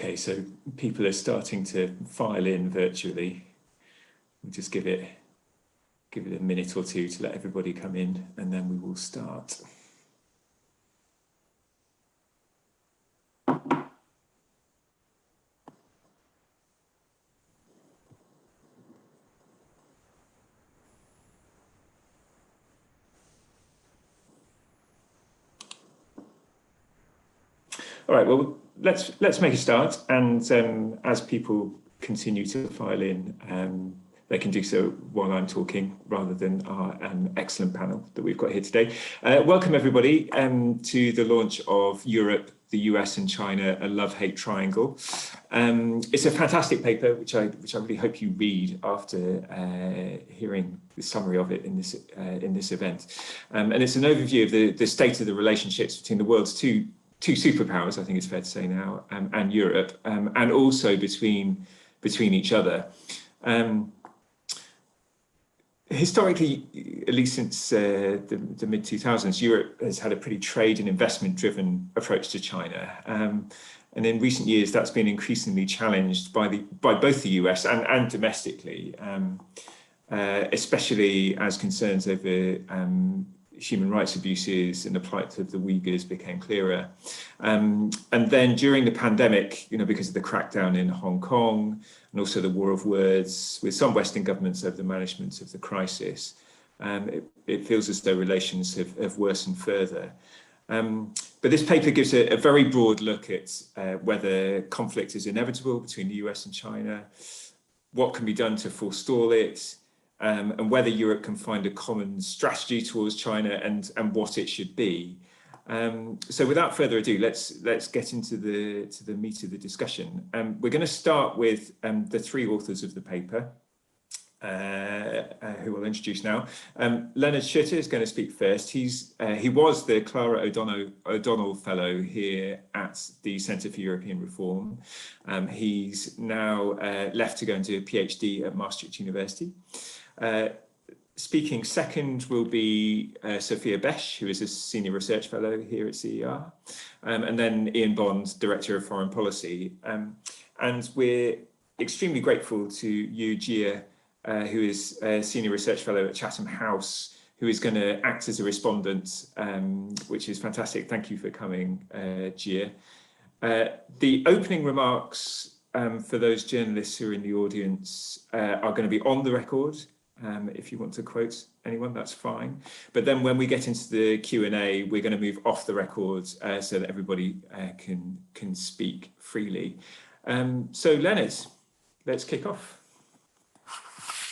Okay, so people are starting to file in virtually. We'll just give it a minute or two to let everybody come in, and then we will start. All right, well, let's make a start, and as people continue to file in, they can do so while I'm talking rather than our excellent panel that we've got here today. Welcome everybody to the launch of Europe, the US and China, a love-hate triangle. It's a fantastic paper, which I really hope you read after hearing the summary of it in this event. And it's an overview of the state of the relationships between the world's two superpowers, I think it's fair to say now, and Europe, and also between each other. Historically, at least since the mid-2000s, Europe has had a pretty trade and investment-driven approach to China. And in recent years, that's been increasingly challenged by both the US and domestically, especially as concerns over human rights abuses and the plight of the Uyghurs became clearer. And then during the pandemic, because of the crackdown in Hong Kong and also the war of words with some Western governments over the management of the crisis, it feels as though relations have worsened further. But this paper gives a very broad look at whether conflict is inevitable between the US and China, what can be done to forestall it, and whether Europe can find a common strategy towards China and what it should be. So without further ado, let's get into the meat of the discussion. We're going to start with the three authors of the paper, who I'll introduce now. Leonard Schutte is going to speak first. He was the Clara O'Donnell Fellow here at the Centre for European Reform. He's now left to go and do a PhD at Maastricht University. Speaking second will be Sophia Besch, who is a Senior Research Fellow here at CER, and then Ian Bond, Director of Foreign Policy. And we're extremely grateful to Yu Jie, who is a Senior Research Fellow at Chatham House, who is going to act as a respondent, which is fantastic. Thank you for coming, Jie. The opening remarks for those journalists who are in the audience are going to be on the record. If you want to quote anyone, that's fine. But then when we get into the Q&A, we're going to move off the record so that everybody can speak freely. So Leonard, let's kick off.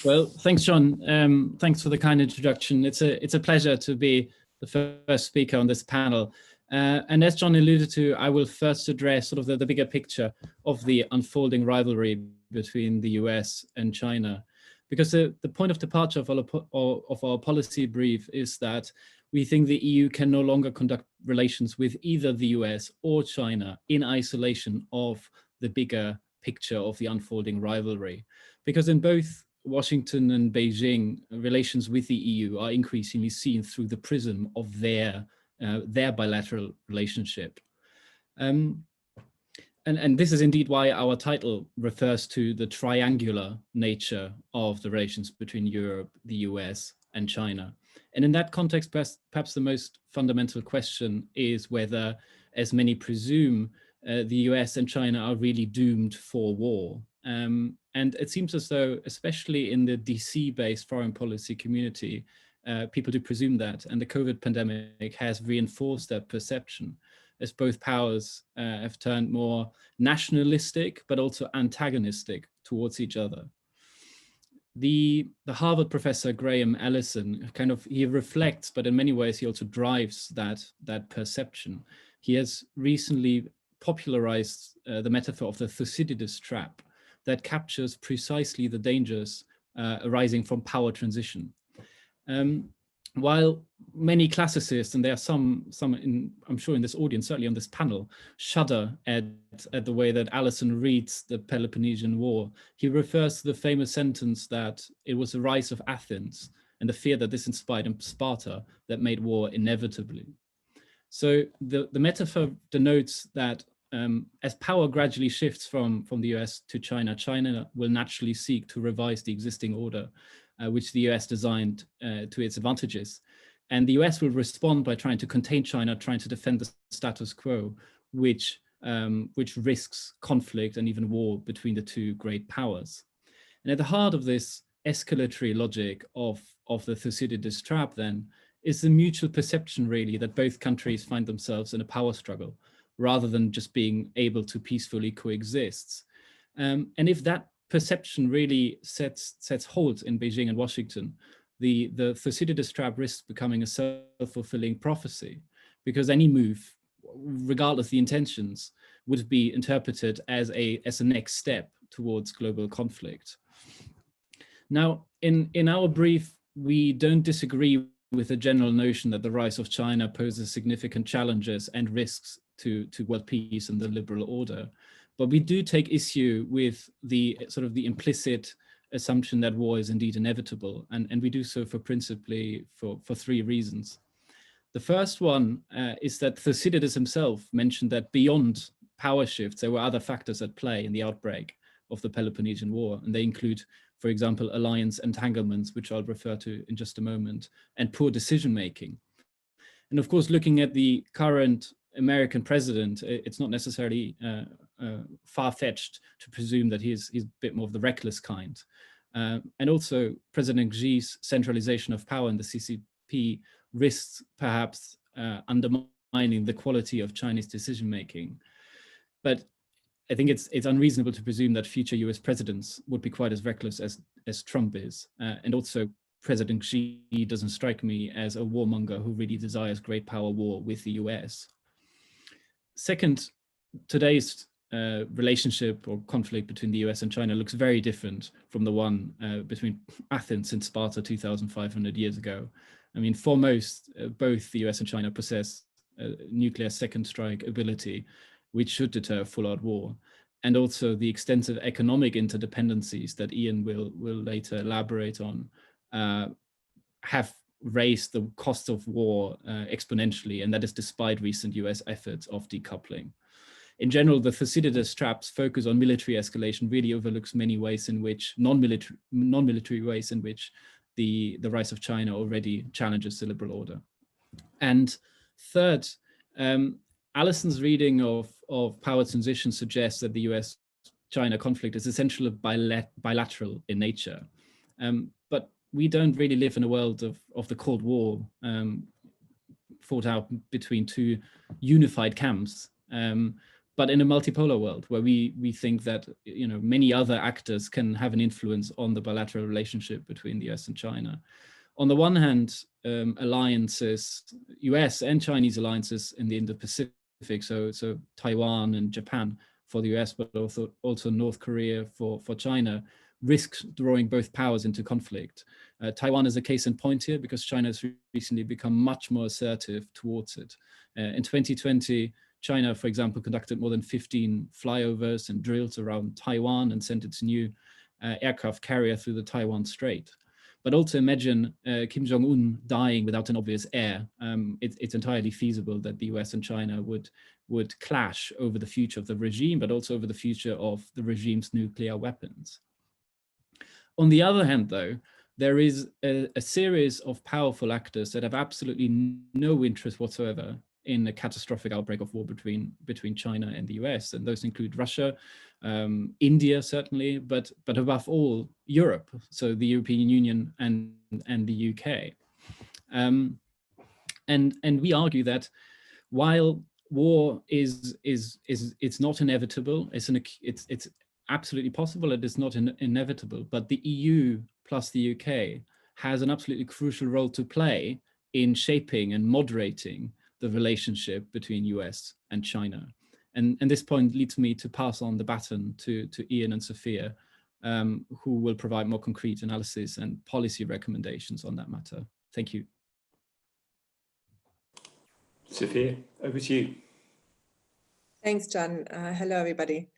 Well, thanks, John. Thanks for the kind introduction. It's a pleasure to be the first speaker on this panel. And as John alluded to, I will first address sort of the bigger picture of the unfolding rivalry between the US and China. Because the point of departure of our policy brief is that we think the EU can no longer conduct relations with either the US or China in isolation of the bigger picture of the unfolding rivalry. Because in both Washington and Beijing, relations with the EU are increasingly seen through the prism of their bilateral relationship. And this is indeed why our title refers to the triangular nature of the relations between Europe, the US, and China. And in that context, perhaps the most fundamental question is whether, as many presume, the US and China are really doomed for war. And it seems as though, especially in the DC-based foreign policy community, people do presume that, and the COVID pandemic has reinforced that perception, as both powers have turned more nationalistic, but also antagonistic towards each other. The Harvard professor Graham Allison he reflects, but in many ways he also drives that perception. He has recently popularized the metaphor of the Thucydides trap that captures precisely the dangers arising from power transition. While many classicists, and there are some I'm sure in this audience, certainly on this panel, shudder at the way that Allison reads the Peloponnesian War, he refers to the famous sentence that it was the rise of Athens and the fear that this inspired Sparta that made war inevitably. So the metaphor denotes that as power gradually shifts from the US to China, China will naturally seek to revise the existing order, which the US designed to its advantages. And the US will respond by trying to contain China, trying to defend the status quo, which risks conflict and even war between the two great powers. And at the heart of this escalatory logic of the Thucydides trap then is the mutual perception really that both countries find themselves in a power struggle rather than just being able to peacefully coexist. And if that perception really sets hold in Beijing and Washington, the Thucydides trap risks becoming a self-fulfilling prophecy, because any move, regardless of the intentions, would be interpreted as a next step towards global conflict. Now, in our brief, we don't disagree with the general notion that the rise of China poses significant challenges and risks to world peace and the liberal order. But we do take issue with the sort of the implicit assumption that war is indeed inevitable. And we do so principally for three reasons. The first one is that Thucydides himself mentioned that beyond power shifts, there were other factors at play in the outbreak of the Peloponnesian War. And they include, for example, alliance entanglements, which I'll refer to in just a moment, and poor decision-making. And of course, looking at the current American president, it's not necessarily far-fetched to presume that he's a bit more of the reckless kind. And also, President Xi's centralization of power in the CCP risks perhaps undermining the quality of Chinese decision-making. But I think it's unreasonable to presume that future US presidents would be quite as reckless as Trump is. And also, President Xi doesn't strike me as a warmonger who really desires great power war with the US. Second, today's relationship or conflict between the US and China looks very different from the one between Athens and Sparta 2,500 years ago. I mean, foremost, both the US and China possess nuclear second strike ability, which should deter full-out war, and also the extensive economic interdependencies that Ian will later elaborate on have raised the cost of war exponentially, and that is despite recent US efforts of decoupling. In general, the Thucydides trap's focus on military escalation really overlooks many ways in which non-military ways in which the rise of China already challenges the liberal order. And third, Allison's reading of power transition suggests that the US-China conflict is essentially bilateral in nature. But we don't really live in a world of the Cold War fought out between two unified camps, but in a multipolar world where we think that many other actors can have an influence on the bilateral relationship between the US and China. On the one hand, alliances, US and Chinese alliances in the Indo-Pacific, so Taiwan and Japan for the US, but also North Korea for China, risk drawing both powers into conflict. Taiwan is a case in point here because China has recently become much more assertive towards it. In 2020, China, for example, conducted more than 15 flyovers and drills around Taiwan and sent its new aircraft carrier through the Taiwan Strait. But also imagine Kim Jong-un dying without an obvious heir. It's entirely feasible that the US and China would clash over the future of the regime, but also over the future of the regime's nuclear weapons. On the other hand, though, there is a series of powerful actors that have absolutely no interest whatsoever in a catastrophic outbreak of war between China and the US. And those include Russia, India, certainly, but above all, Europe, so the European Union and the UK. And we argue that while war it's not inevitable, it's absolutely possible, it is not inevitable, but the EU plus the UK has an absolutely crucial role to play in shaping and moderating the relationship between US and China. And this point leads me to pass on the baton to Ian and Sophia, who will provide more concrete analysis and policy recommendations on that matter. Thank you. Sophia, over to you. Thanks, John. Hello, everybody.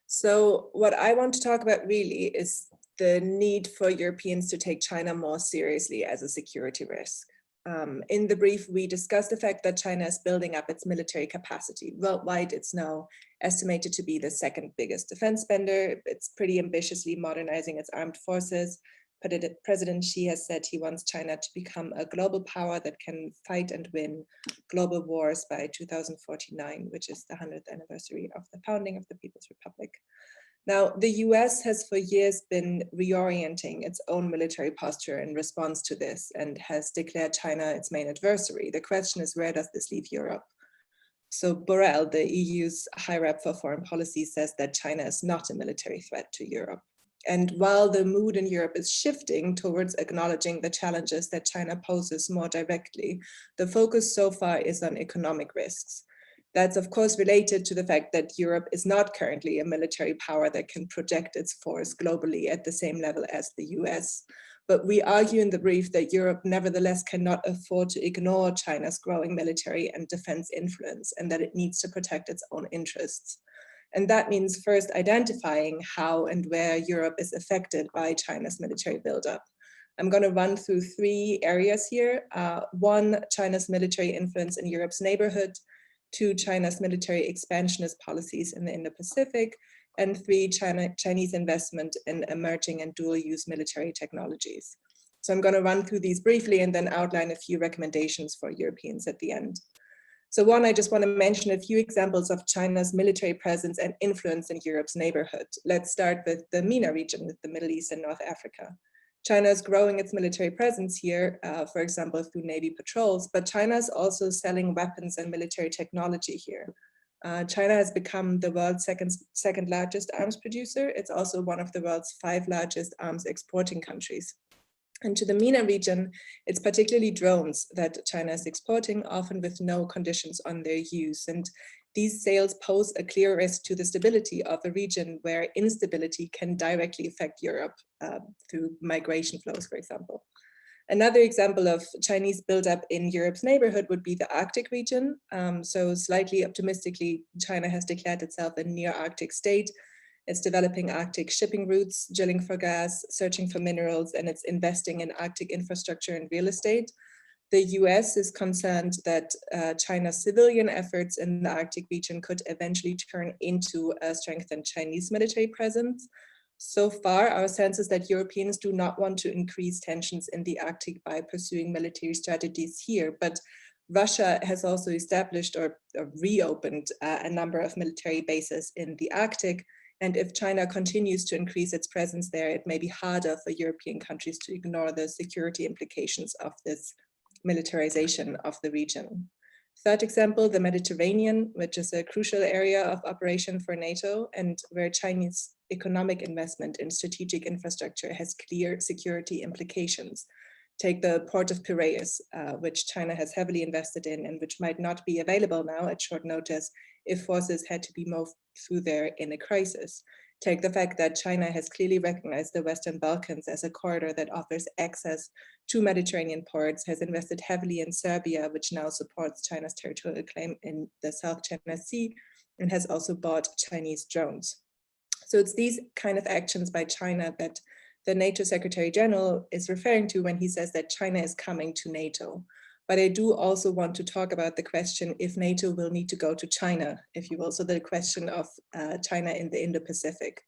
So what I want to talk about really is the need for Europeans to take China more seriously as a security risk. In the brief, we discussed the fact that China is building up its military capacity. Worldwide, it's now estimated to be the second biggest defense spender. It's pretty ambitiously modernizing its armed forces. President Xi has said he wants China to become a global power that can fight and win global wars by 2049, which is the 100th anniversary of the founding of the People's Republic. Now, the US has for years been reorienting its own military posture in response to this and has declared China its main adversary. The question is, where does this leave Europe? So Borrell, the EU's High Rep for Foreign Policy, says that China is not a military threat to Europe. And while the mood in Europe is shifting towards acknowledging the challenges that China poses more directly, the focus so far is on economic risks. That's of course related to the fact that Europe is not currently a military power that can project its force globally at the same level as the US. But we argue in the brief that Europe nevertheless cannot afford to ignore China's growing military and defense influence, and that it needs to protect its own interests. And that means first identifying how and where Europe is affected by China's military buildup. I'm going to run through 3 areas here. 1, China's military influence in Europe's neighborhood. 2, China's military expansionist policies in the Indo-Pacific, and 3, Chinese investment in emerging and dual-use military technologies. So I'm going to run through these briefly and then outline a few recommendations for Europeans at the end. So 1, I just want to mention a few examples of China's military presence and influence in Europe's neighborhood. Let's start with the MENA region, with the Middle East and North Africa. China is growing its military presence here, for example, through Navy patrols, but China is also selling weapons and military technology here. China has become the world's second largest arms producer. It's also one of the world's 5 largest arms exporting countries. And to the MENA region, it's particularly drones that China is exporting, often with no conditions on their use. And these sales pose a clear risk to the stability of a region where instability can directly affect Europe through migration flows, for example. Another example of Chinese buildup in Europe's neighborhood would be the Arctic region. So slightly optimistically, China has declared itself a near-Arctic state. It's developing Arctic shipping routes, drilling for gas, searching for minerals, and it's investing in Arctic infrastructure and real estate. The US is concerned that China's civilian efforts in the Arctic region could eventually turn into a strengthened Chinese military presence. So far, our sense is that Europeans do not want to increase tensions in the Arctic by pursuing military strategies here, but Russia has also established or reopened a number of military bases in the Arctic. And if China continues to increase its presence there, it may be harder for European countries to ignore the security implications of this militarization of the region. Third example, the Mediterranean, which is a crucial area of operation for NATO and where Chinese economic investment in strategic infrastructure has clear security implications. Take the port of Piraeus, which China has heavily invested in and which might not be available now at short notice if forces had to be moved through there in a crisis. Take the fact that China has clearly recognized the Western Balkans as a corridor that offers access to Mediterranean ports, has invested heavily in Serbia, which now supports China's territorial claim in the South China Sea, and has also bought Chinese drones. So it's these kind of actions by China that the NATO Secretary General is referring to when he says that China is coming to NATO. But I do also want to talk about the question if NATO will need to go to China, if you will. So the question of China in the Indo-Pacific.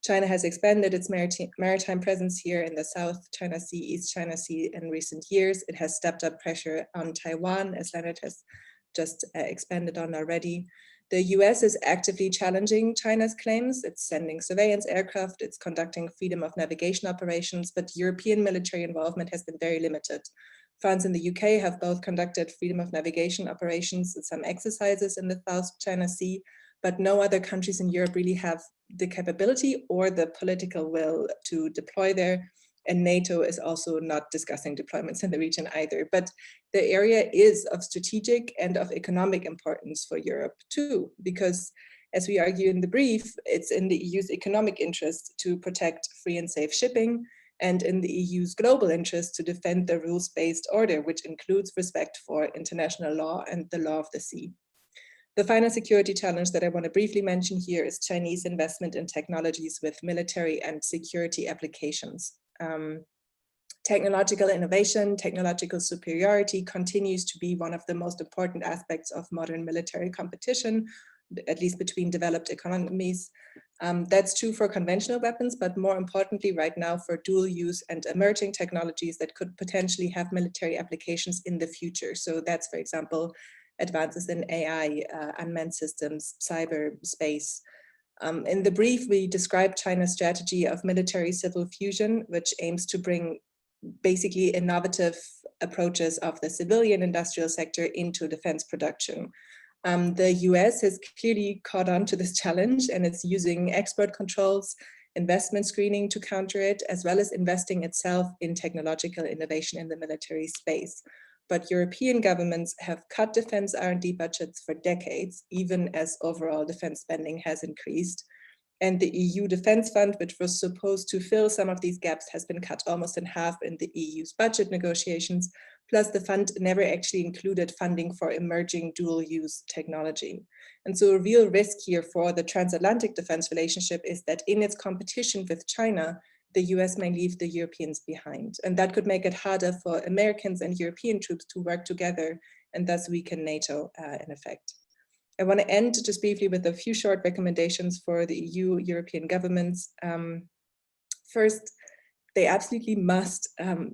China has expanded its maritime presence here in the South China Sea, East China Sea in recent years. It has stepped up pressure on Taiwan, as Leonard has just expanded on already. The US is actively challenging China's claims. It's sending surveillance aircraft, it's conducting freedom of navigation operations, but European military involvement has been very limited. France and the UK have both conducted freedom of navigation operations and some exercises in the South China Sea, but no other countries in Europe really have the capability or the political will to deploy there. And NATO is also not discussing deployments in the region either. But the area is of strategic and of economic importance for Europe too, because as we argue in the brief, it's in the EU's economic interest to protect free and safe shipping, and in the EU's global interest to defend the rules-based order, which includes respect for international law and the law of the sea. The final security challenge that I want to briefly mention here is Chinese investment in technologies with military and security applications. Technological innovation, technological superiority continues to be one of the most important aspects of modern military competition, at least between developed economies. That's true for conventional weapons, but more importantly right now for dual use and emerging technologies that could potentially have military applications in the future. So that's, for example, advances in AI, unmanned systems, cyberspace. In the brief, we describe China's strategy of military-civil fusion, which aims to bring basically innovative approaches of the civilian industrial sector into defense production. The US has clearly caught on to this challenge and it's using export controls, investment screening to counter it, as well as investing itself in technological innovation in the military space. But European governments have cut defense R&D budgets for decades, even as overall defense spending has increased. And the EU Defense Fund, which was supposed to fill some of these gaps, has been cut almost in half in the EU's budget negotiations. Plus, the fund never actually included funding for emerging dual-use technology. And so a real risk here for the transatlantic defense relationship is that in its competition with China, the US may leave the Europeans behind. And that could make it harder for Americans and European troops to work together and thus weaken NATO in effect. I want to end just briefly with a few short recommendations for the EU, European governments. First, they absolutely must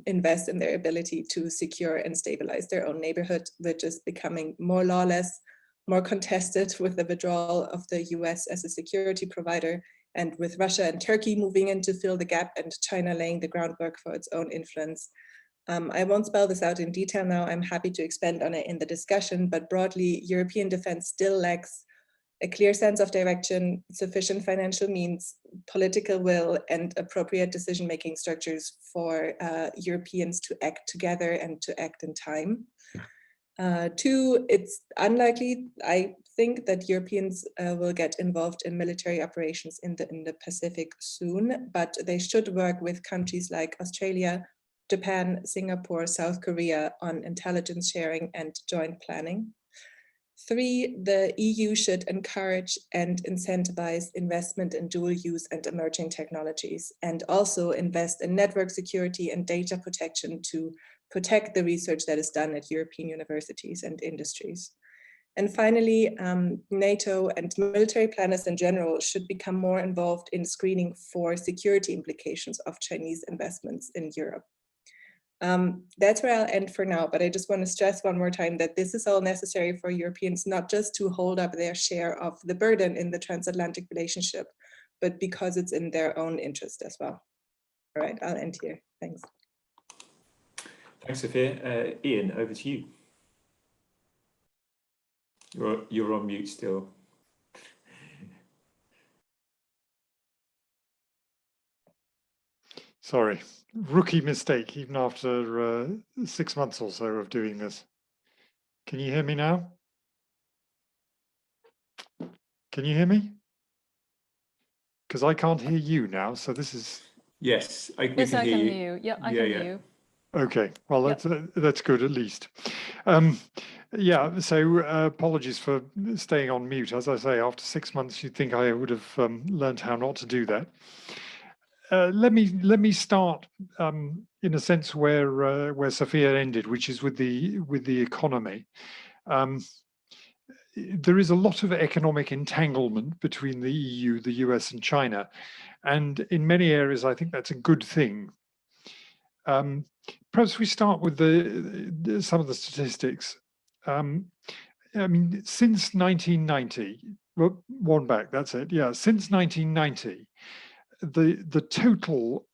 invest in their ability to secure and stabilize their own neighborhood, which is becoming more lawless, more contested with the withdrawal of the US as a security provider, and with Russia and Turkey moving in to fill the gap and China laying the groundwork for its own influence. I won't spell this out in detail now. I'm happy to expand on it in the discussion, but broadly, European defense still lacks a clear sense of direction, sufficient financial means, political will, and appropriate decision-making structures for Europeans to act together and to act in time. Two, it's unlikely, I think, that Europeans will get involved in military operations in the Pacific soon, but they should work with countries like Australia, Japan, Singapore, South Korea on intelligence sharing and joint planning. Three, the EU should encourage and incentivize investment in dual use and emerging technologies, and also invest in network security and data protection to protect the research that is done at European universities and industries. And finally, NATO and military planners in general should become more involved in screening for security implications of Chinese investments in Europe. That's where I'll end for now, but I just want to stress one more time that this is all necessary for Europeans, not just to hold up their share of the burden in the transatlantic relationship, but because it's in their own interest as well. All right, I'll end here. Thanks. Thanks, Sophia. Ian, over to you. You're on mute still. Sorry, rookie mistake, even after 6 months or so of doing this. Can you hear me now? Can you hear me? Because I can't hear you now, so this is... Yes, I can hear you. Yeah, I can hear you. Okay, well, Yep. that's good at least. Yeah, so apologies for staying on mute. As I say, after 6 months, you'd think I would have learned how not to do that. Let me start in a sense where Sophia ended, which is with the economy. There is a lot of economic entanglement between the EU, the US, and China, and in many areas, I think that's a good thing. Perhaps we start with some of the statistics. I mean, since 1990, well, one back, that's it. Yeah, since 1990. The total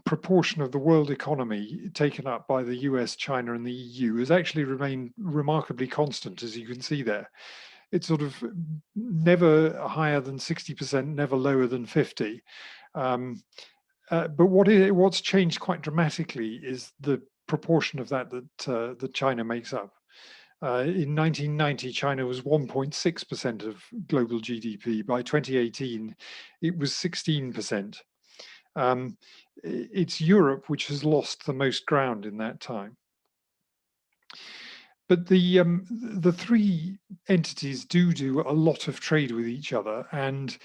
proportion of the world economy taken up by the US, China, and the EU has actually remained remarkably constant, as you can see there. It's sort of never higher than 60%, never lower than 50. But what's changed quite dramatically is the proportion of that China makes up. In 1990, China was 1.6% of global GDP. By 2018, it was 16%. It's Europe which has lost the most ground in that time. But the three entities do a lot of trade with each other, and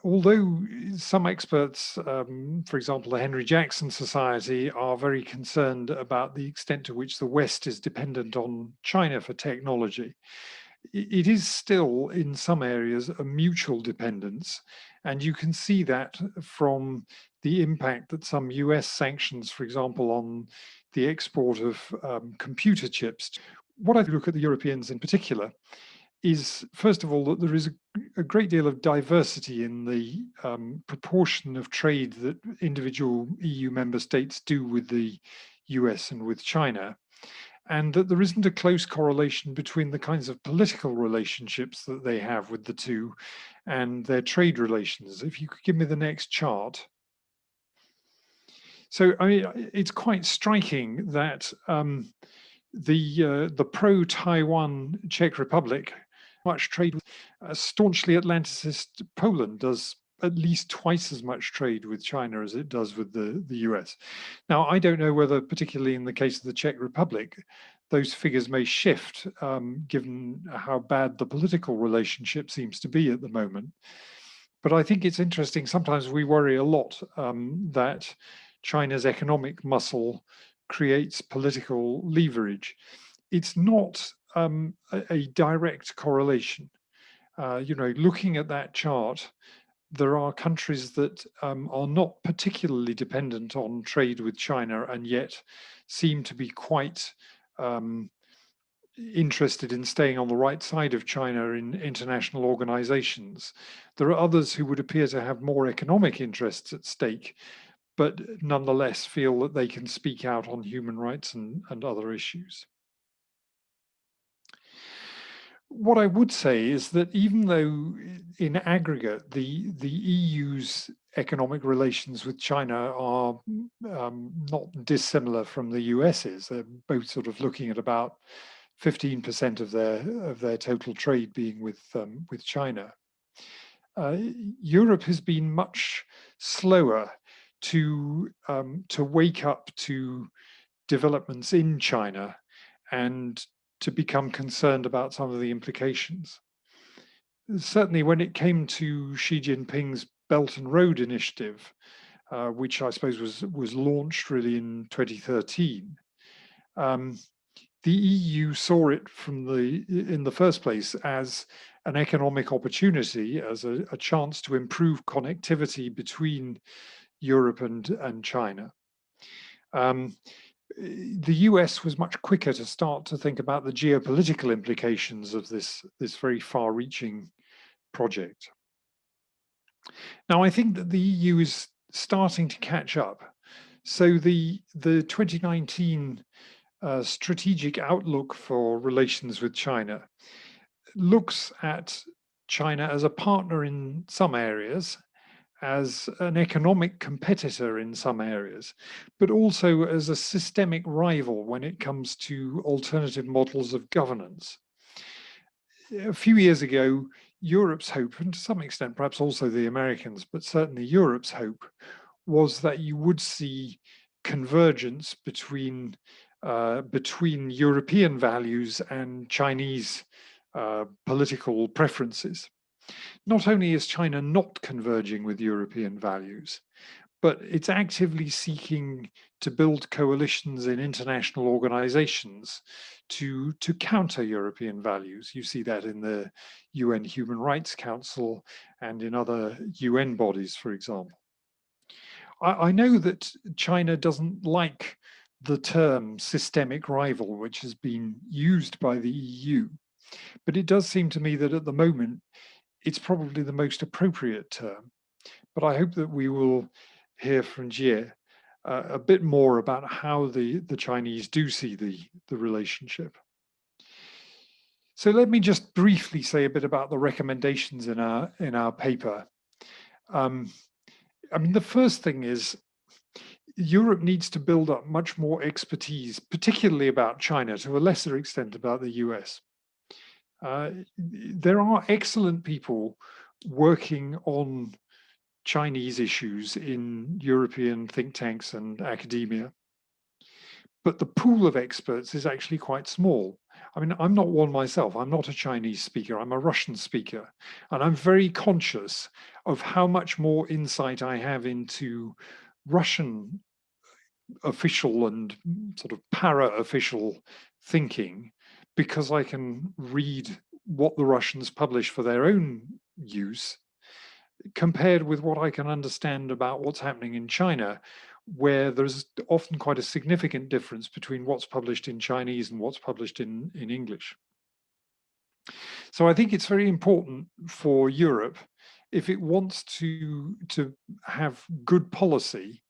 although some experts, for example, the Henry Jackson Society, are very concerned about the extent to which the West is dependent on China for technology, it is still in some areas a mutual dependence. And you can see that from the impact that some US sanctions, for example, on the export of computer chips. What I look at the Europeans in particular is, first of all, that there is a great deal of diversity in the proportion of trade that individual EU member states do with the US and with China, and that there isn't a close correlation between the kinds of political relationships that they have with the two and their trade relations. If you could give me the next chart. So, I mean, it's quite striking that the pro-Taiwan Czech Republic much trade with staunchly Atlanticist Poland does at least twice as much trade with China as it does with the US. Now, I don't know whether, particularly in the case of the Czech Republic, those figures may shift given how bad the political relationship seems to be at the moment. But I think it's interesting, sometimes we worry a lot that China's economic muscle creates political leverage. It's not a direct correlation. Looking at that chart, there are countries that are not particularly dependent on trade with China and yet seem to be quite interested in staying on the right side of China in international organizations. There are others who would appear to have more economic interests at stake, but nonetheless feel that they can speak out on human rights and other issues. What I would say is that even though in aggregate the EU's economic relations with China are not dissimilar from the US's, they're both sort of looking at about 15% of their total trade being with China. Europe has been much slower to wake up to developments in China and to become concerned about some of the implications. Certainly when it came to Xi Jinping's Belt and Road Initiative, which I suppose was launched really in 2013, the EU saw it in the first place as an economic opportunity, as a chance to improve connectivity between Europe and China. The US was much quicker to start to think about the geopolitical implications of this very far-reaching project. Now, I think that the EU is starting to catch up. So the 2019 strategic outlook for relations with China looks at China as a partner in some areas, as an economic competitor in some areas, but also as a systemic rival when it comes to alternative models of governance. A few years ago, Europe's hope, and to some extent perhaps also the Americans, but certainly Europe's hope, was that you would see convergence between European values and Chinese political preferences. Not only is China not converging with European values, but it's actively seeking to build coalitions in international organizations to counter European values. You see that in the UN Human Rights Council and in other UN bodies, for example. I know that China doesn't like the term systemic rival, which has been used by the EU, but it does seem to me that at the moment, it's probably the most appropriate term. But I hope that we will hear from Jie a bit more about how the Chinese do see the relationship. So let me just briefly say a bit about the recommendations in our paper. I mean, the first thing is Europe needs to build up much more expertise, particularly about China, to a lesser extent about the US. There are excellent people working on Chinese issues in European think tanks and academia, but the pool of experts is actually quite small. I mean, I'm not one myself. I'm not a Chinese speaker. I'm a Russian speaker. And I'm very conscious of how much more insight I have into Russian official and sort of para-official thinking, because I can read what the Russians publish for their own use, compared with what I can understand about what's happening in China, where there's often quite a significant difference between what's published in Chinese and what's published in English. So I think it's very important for Europe, if it wants to have good policy,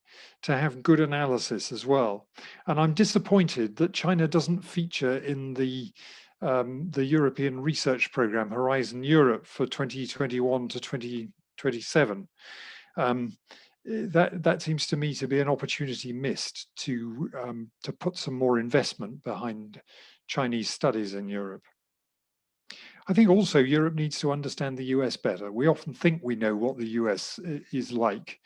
to have good analysis as well. And I'm disappointed that China doesn't feature in the European research program Horizon Europe for 2021 to 2027. That seems to me to be an opportunity missed to put some more investment behind Chinese studies in Europe. I think also Europe needs to understand the US better. We often think we know what the US is like.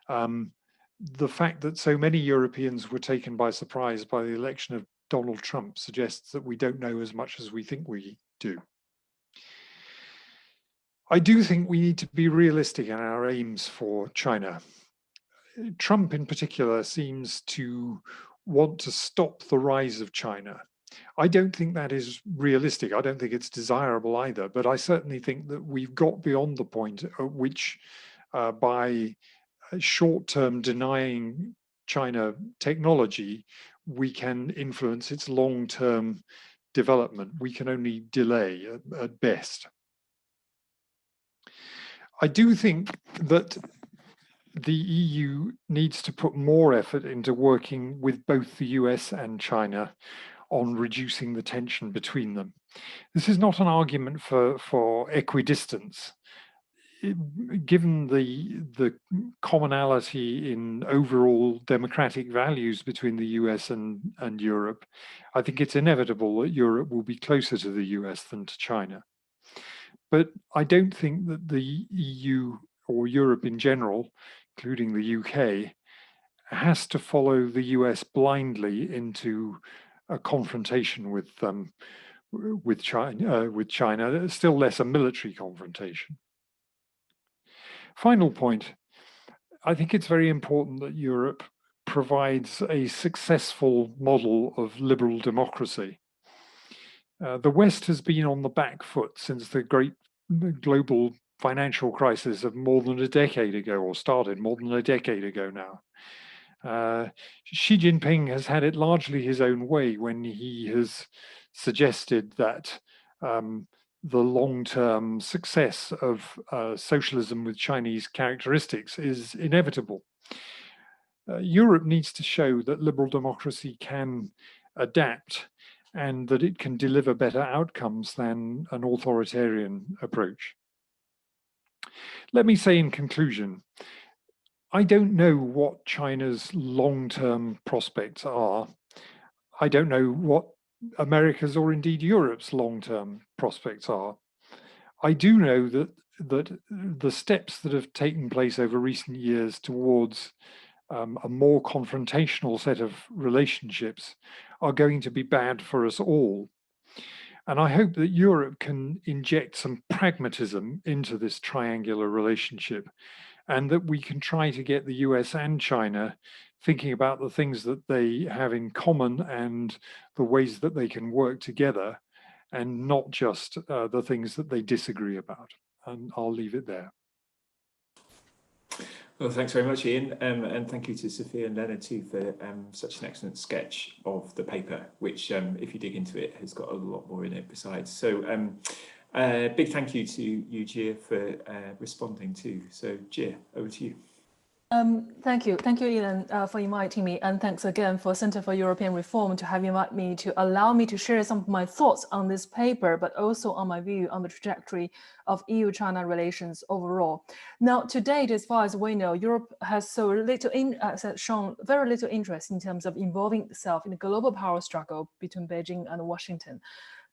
The fact that so many Europeans were taken by surprise by the election of Donald Trump suggests that we don't know as much as we think we do. I do think we need to be realistic in our aims for China. Trump in particular seems to want to stop the rise of China. I don't think that is realistic. I don't think it's desirable either, but I certainly think that we've got beyond the point at which by short-term denying China technology, we can influence its long-term development. We can only delay at best. I do think that the EU needs to put more effort into working with both the US and China on reducing the tension between them. This is not an argument for equidistance. Given the commonality in overall democratic values between the US and Europe, I think it's inevitable that Europe will be closer to the US than to China. But I don't think that the EU or Europe in general, including the UK, has to follow the US blindly into a confrontation with China, still less a military confrontation. Final point, I think it's very important that Europe provides a successful model of liberal democracy. The West has been on the back foot since the great global financial crisis of more than a decade ago, or started more than a decade ago now. Xi Jinping has had it largely his own way when he has suggested that the long-term success of socialism with Chinese characteristics is inevitable. Europe needs to show that liberal democracy can adapt and that it can deliver better outcomes than an authoritarian approach. Let me say in conclusion, I don't know what China's long-term prospects are. I don't know what America's or indeed Europe's long-term prospects are. I do know that the steps that have taken place over recent years towards a more confrontational set of relationships are going to be bad for us all. And I hope that Europe can inject some pragmatism into this triangular relationship, and that we can try to get the US and China thinking about the things that they have in common and the ways that they can work together, and not just the things that they disagree about. And I'll leave it there. Well, thanks very much, Ian, and thank you to Sophia and Leonard too for such an excellent sketch of the paper, which, if you dig into it, has got a lot more in it besides. So big thank you to Yu Jie for responding too. So Jie, over to you. Thank you, Ian, for inviting me, and thanks again for Center for European Reform to have invited me to allow me to share some of my thoughts on this paper, but also on my view on the trajectory of EU-China relations overall. Now, to date, as far as we know, Europe has shown very little interest in terms of involving itself in the global power struggle between Beijing and Washington.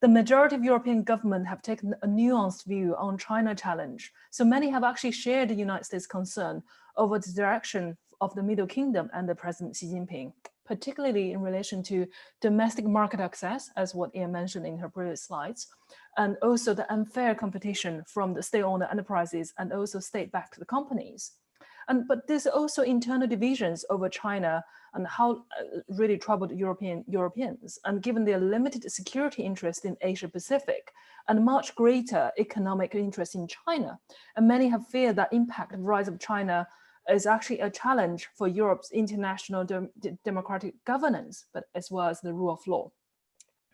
The majority of European governments have taken a nuanced view on China challenge. So many have actually shared the United States' concern over the direction of the Middle Kingdom and the President Xi Jinping. particularly in relation to domestic market access, as what Ian mentioned in her previous slides, and also the unfair competition from the state-owned enterprises and also state-backed companies. But there's also internal divisions over China and how really troubled Europeans. And given their limited security interest in Asia Pacific and much greater economic interest in China, and many have feared that impact of rise of China is actually a challenge for Europe's international democratic governance, but as well as the rule of law.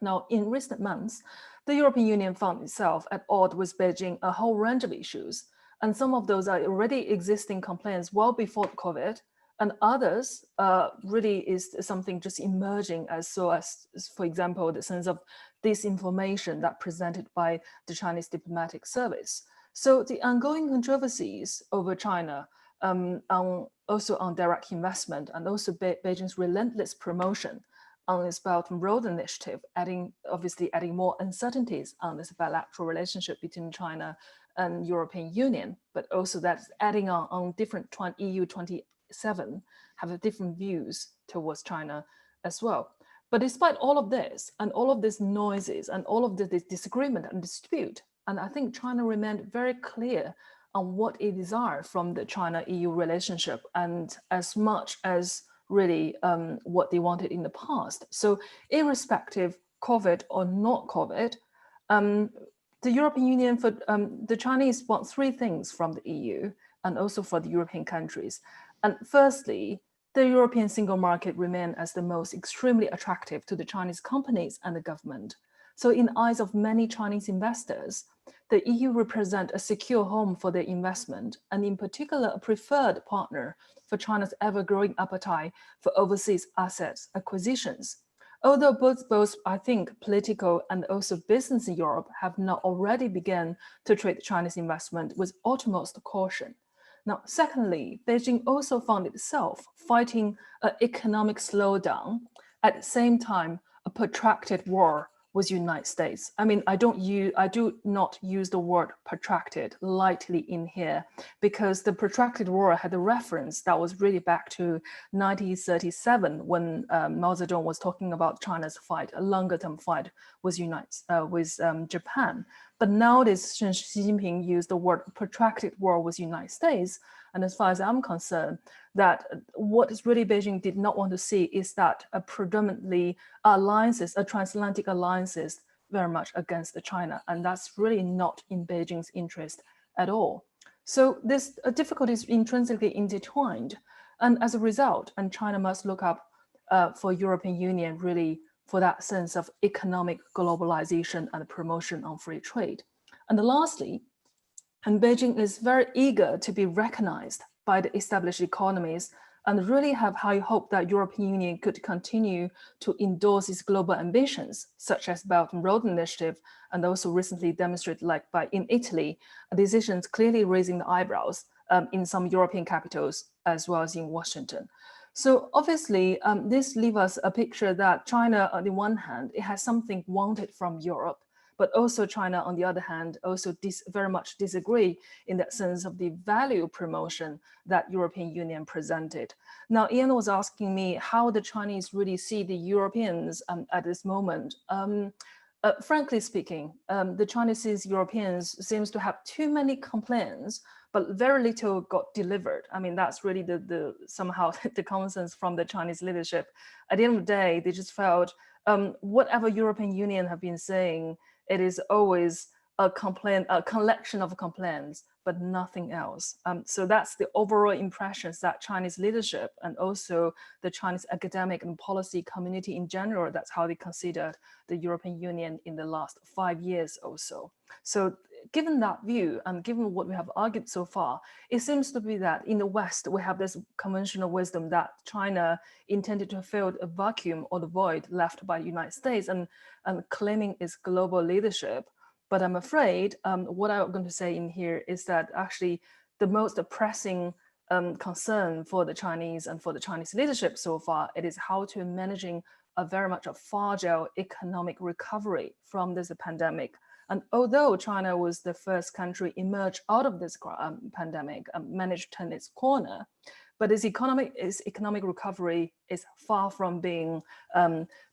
Now, in recent months, the European Union found itself at odds with Beijing a whole range of issues. And some of those are already existing complaints well before COVID, and others really is something just emerging as for example, the sense of disinformation that presented by the Chinese diplomatic service. So the ongoing controversies over China, also on direct investment, and also Beijing's relentless promotion on its Belt and Road Initiative, obviously adding more uncertainties on this bilateral relationship between China and European Union, but also that's adding on different EU 27 have different views towards China as well. But despite all of this and all of these noises and all of this disagreement and dispute, and I think China remained very clear on what it desired from the China-EU relationship, and as much as really what they wanted in the past. So irrespective COVID or not COVID, the European Union, for the Chinese want three things from the EU and also for the European countries. And firstly, the European single market remains as the most extremely attractive to the Chinese companies and the government. So in the eyes of many Chinese investors, the EU represents a secure home for their investment, and in particular, a preferred partner for China's ever-growing appetite for overseas assets acquisitions. Although both, I think, political and also business in Europe have now already begun to treat Chinese investment with utmost caution. Now, secondly, Beijing also found itself fighting an economic slowdown, at the same time, a protracted war with the United States. I mean, I do not use the word protracted lightly in here, because the protracted war had a reference that was really back to 1937 when Mao Zedong was talking about China's fight, a longer term fight with Japan. But nowadays, Xi Jinping used the word protracted war with the United States. And as far as I'm concerned, that what is really Beijing did not want to see is that a predominantly alliances, a transatlantic alliances, very much against China. And that's really not in Beijing's interest at all. So this difficulty is intrinsically intertwined. And as a result, and China must look up for European Union really for that sense of economic globalization and promotion on free trade. And lastly, and Beijing is very eager to be recognized by the established economies and really have high hope that European Union could continue to endorse its global ambitions, such as Belt and Road Initiative, and also recently demonstrated in Italy, decisions clearly raising the eyebrows in some European capitals as well as in Washington. So obviously, this leaves us a picture that China, on the one hand, it has something wanted from Europe, but also China, on the other hand, also very much disagree in that sense of the value promotion that European Union presented. Now, Ian was asking me how the Chinese really see the Europeans at this moment. Frankly speaking, the Chinese Europeans seems to have too many complaints, but very little got delivered. I mean, that's really somehow the consensus from the Chinese leadership. At the end of the day, they just felt whatever European Union have been saying, it is always a collection of complaints, but nothing else. So that's the overall impressions that Chinese leadership and also the Chinese academic and policy community in general, that's how they considered the European Union in the last 5 years or so. So given that view and given what we have argued so far, it seems to be that in the West, we have this conventional wisdom that China intended to fill a vacuum or the void left by the United States and claiming its global leadership. But I'm afraid what I'm going to say in here is that actually the most pressing concern for the Chinese and for the Chinese leadership so far, it is how to managing a very much a fragile economic recovery from this pandemic. And although China was the first country emerge out of this pandemic and managed to turn its corner, but its economic recovery is far from being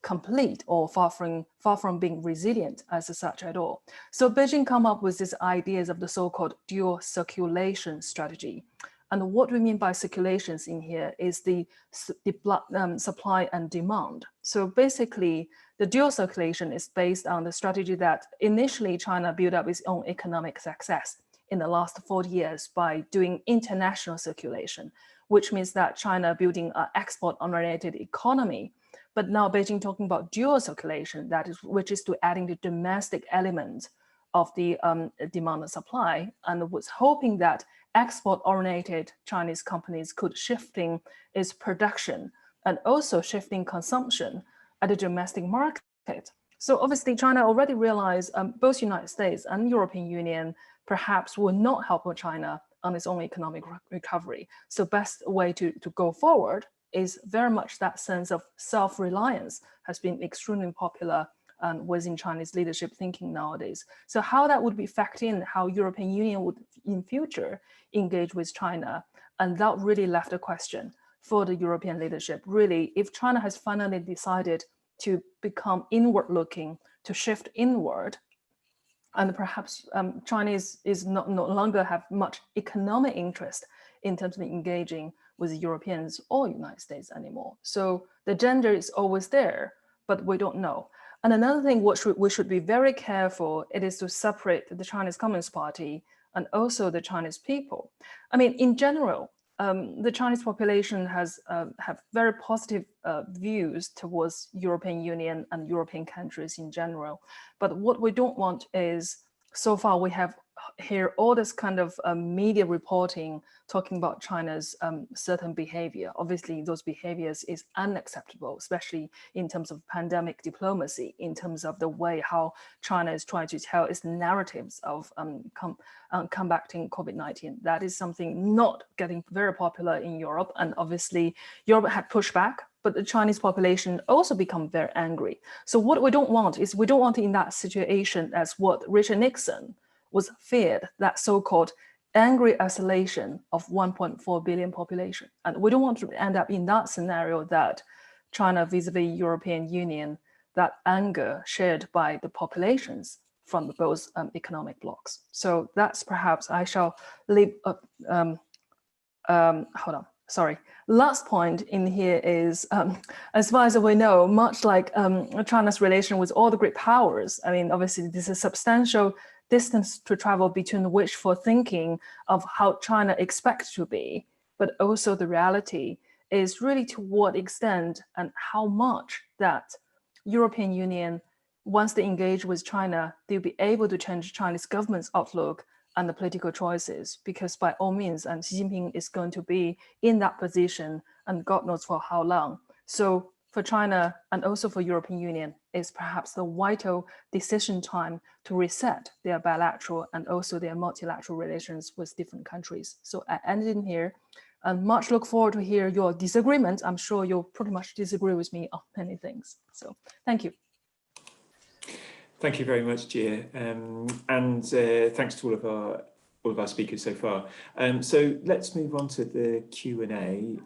complete or far from being resilient as such at all. So Beijing come up with these ideas of the so-called dual circulation strategy. And what we mean by circulations in here is the supply and demand. So basically, the dual circulation is based on the strategy that initially China built up its own economic success in the last 40 years by doing international circulation, which means that China building an export-oriented economy. But now Beijing talking about dual circulation, which is to adding the domestic element of the demand and supply, and was hoping that export-oriented Chinese companies could shifting its production and also shifting consumption at the domestic market. So obviously China already realized both United States and European Union perhaps will not help China on its own economic recovery. So best way to go forward is very much that sense of self-reliance has been extremely popular within Chinese leadership thinking nowadays. So how that would be factored in, how European Union would in future engage with China, and that really left a question for the European leadership. Really, if China has finally decided to become inward looking, to shift inward, and perhaps China is no longer have much economic interest in terms of engaging with Europeans or United States anymore. So the gender is always there, but we don't know. And another thing which we should be very careful, it is to separate the Chinese Communist Party and also the Chinese people. I mean, in general, the Chinese population have very positive views towards European Union and European countries in general. But what we don't want is, so far we have hear all this kind of media reporting talking about China's certain behavior. Obviously, those behaviors is unacceptable, especially in terms of pandemic diplomacy, in terms of the way how China is trying to tell its narratives of combating COVID-19. That is something not getting very popular in Europe. And obviously, Europe had pushed back, but the Chinese population also become very angry. So what we don't want is, we don't want in that situation as what Richard Nixon was feared, that so-called angry isolation of 1.4 billion population. And we don't want to end up in that scenario that China vis-a-vis European Union, that anger shared by the populations from both economic blocs. So that's perhaps, I shall leave, hold on, sorry. Last point in here is, as far as we know, much like China's relation with all the great powers, I mean, obviously this is substantial distance to travel between wishful thinking of how China expects to be, but also the reality is really to what extent and how much that European Union, once they engage with China, they'll be able to change Chinese government's outlook and the political choices, because by all means, and Xi Jinping is going to be in that position and God knows for how long. So for China and also for European Union is perhaps the vital decision time to reset their bilateral and also their multilateral relations with different countries. So I ended in here and much look forward to hear your disagreement. I'm sure you'll pretty much disagree with me on many things. So thank you. Thank you very much, Jie, and thanks to all of our speakers so far. So let's move on to the Q&A.